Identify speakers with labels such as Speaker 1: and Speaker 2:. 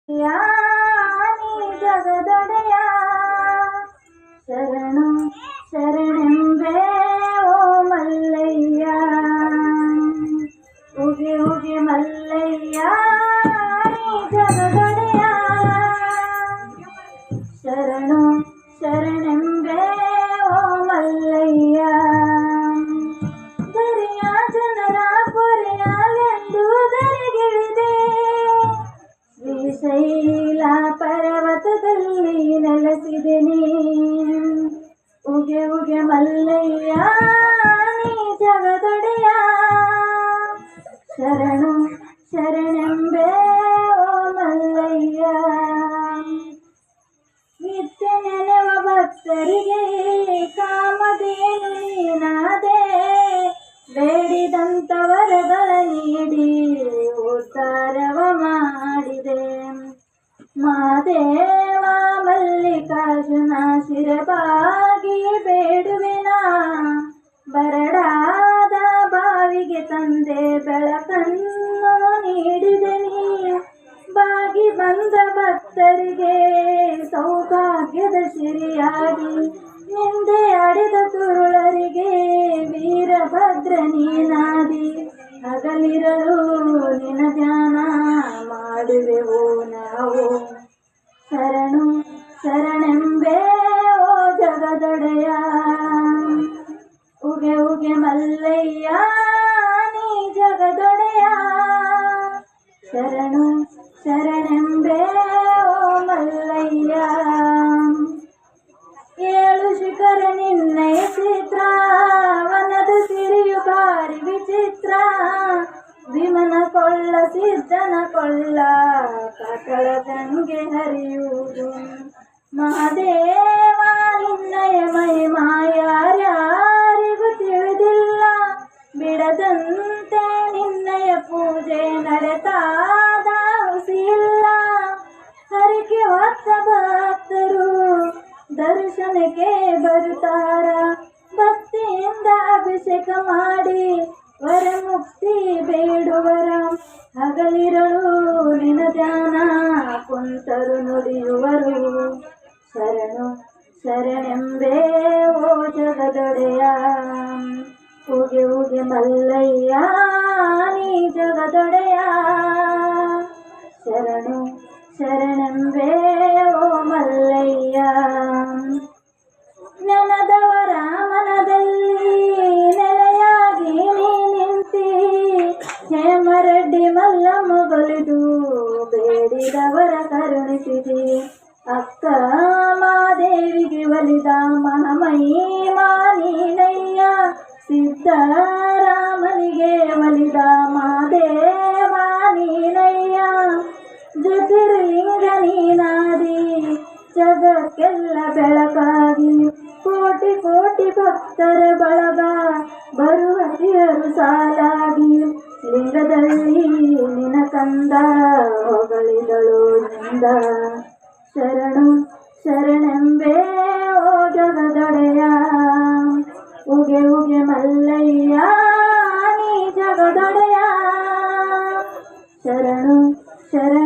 Speaker 1: ಯಾನಿ ಜಗದೊಡೆಯ ಶರಣು ಶರಣೆಂಬೆ ಓ ಮಲ್ಲಯ್ಯ. ಉಗಿ ಉಗಿ ಮಲ್ಲಯ್ಯ ನೀ ಜಗದೊಡೆಯ ಶರಣು ಶರಣೆಂಬೆ ಓ ಮಲ್ಲಯ್ಯ. ದರಿಯ ಜನರ ಪೊರೆಯಲೆಂದು ದರಿಗಿಳಿದೆ, ಶ್ರೀಶೈಲ ಪರ್ವತದಲ್ಲಿ ನೆಲೆಸಿದೆನಿ. ಉಗೆ ಉಗೆ ಮಲ್ಲಯ್ಯ ನೀ ಜಗದೊಡೆಯ ಶರಣು ಶರಣೆಂಬೆ ಓ ಮಲ್ಲಯ್ಯ. ನಿತ್ಯ ನೆನೆವ ಭಕ್ತರಿಗೆ ಕಾಮಧೇನು ನೀನಾದೆ, ಬೇಡಿದಂತ ವರಗಳ ನೀಡಿ ಉದ್ಧಾರವ ಮಾಡಿದೆ. ಮಾದೇವ ಮಲ್ಲಿಕಾರ್ಜುನ ಶಿರಬಾಗಿ ಬೇಡುವಿನ, ಬರಡಾದ ಬಾವಿಗೆ ತಂದೆ ಬೆಳಕನ್ನು ನೀಡಿದೆ ನೀ. ಬಾಗಿ ಬಂದ ಭಕ್ತರಿಗೆ ಸೌಭಾಗ್ಯದ ಸಿರಿಯಾಗಿ, ನಿಂದೆ ಅಡೆದ ತುರುಳರಿಗೆ ವೀರಭದ್ರ ನೀನಾದಿ. ಹಗಲಿರಲು ನಿನ ಧ್ಯಾನ ಮಾಡುವೆವು ನಾವು, ಶರಣು ಶರಣೆಂಬೆ ಓ ಜಗದೊಡೆಯ. ಉಗೆ ಉಗೆ ಮಲ್ಲಯ್ಯ ನೀ ಜಗದೊಡೆಯ ಶರಣು ಶರಣೆಂಬೆ ಓ ಮಲ್ಲಯ್ಯ. ಏಳು ಶಿಖರ ನಿನ್ನಯ ಚಿತ್ರ, ವನದ ಸಿರಿಯು ಭಾರಿ ವಿಚಿತ್ರ. ಭೀಮನ ಕೊಳ್ಳ ಸಿದ್ಧನ ಕೊಳ್ಳ, ಕಾಕಳ ಗಂಗೆ ಹರಿಯುವುದು. ಮಹಾದೇವ ನಿನ್ನಯ ಮಹಿಮಾ ಯಾರ್ಯಾರಿಗೂ ತಿಳಿದಿಲ್ಲ, ಬಿಡದಂತೆ ನಿನ್ನಯ ಪೂಜೆ ನಡೆತಾದ ಹುಸಿಯಿಲ್ಲ. ಹರಕೆ ಹೊತ್ತ ಭಕ್ತರು ದರ್ಶನಕ್ಕೆ ಬರುತ್ತಾರ, ಭಕ್ತಿಯಿಂದ ಅಭಿಷೇಕ ಮಾಡಿ ವರ ಮುಕ್ತಿ ಬೇಡುವರ. ಹಗಲಿರಳು ನಿನ ಧ್ಯಾನ ಕುಂತರು ನುಡಿಯುವರು, ಶರಣು ಶರಣೆಂಬೆ ಓ ಜಗದೊಡೆಯ. ಉಗೆ ಉಗೆ ಮಲ್ಲಯ್ಯ ನೀ ಜಗದೊಡೆಯ ಶರಣು ಶರಣೆಂಬೆ ಓ ಮಲ್ಲಯ್ಯ. ನೆನದವರ ಮನದಲ್ಲಿ ನೆಲೆಯಾಗಿ ನೀ ನಿಂತಿ, ಹೇಮರೆಡ್ಡಿ ಮಲ್ಲಮ್ಮ ಬಲಿದು ಬೇಡಿದವರ ಕರುಣಿಸಿದಿ. ಅಕ್ಕ ಮಾದೇವಿಗೆ ಒಲಿದ ಮಹಾಮಹಿಮಾ ನೀನಯ್ಯ, ಸಿದ್ದರಾಮನಿಗೆ ಒಲಿದ ಮಹಾದೇವ ನೀನಯ್ಯ. ಜ್ಯೋತಿರ್ಲಿಂಗ ನೀನಾದಿ ಜಗಕ್ಕೆಲ್ಲ ಬೆಳಕಾಗಿ, ಕೋಟಿ ಕೋಟಿ ಭಕ್ತರ ಬಳಗ ಬರುವ ತಿಯರು ಸಾಲಾಗಿ. ಲಿಂಗದಲ್ಲಿ ನಿನ ಕಂದ ಹೊಗಳಿದಳು ನಿಂದ, ಶರಣು ಶರಣೆಂಬೆ ಓ ಜಗದೊಡೆಯ. ಉಗೆ ಉಗೆ ಮಲ್ಲಯ್ಯ ನೀ ಜಗದೊಡೆಯ ಶರಣು ಶರಣ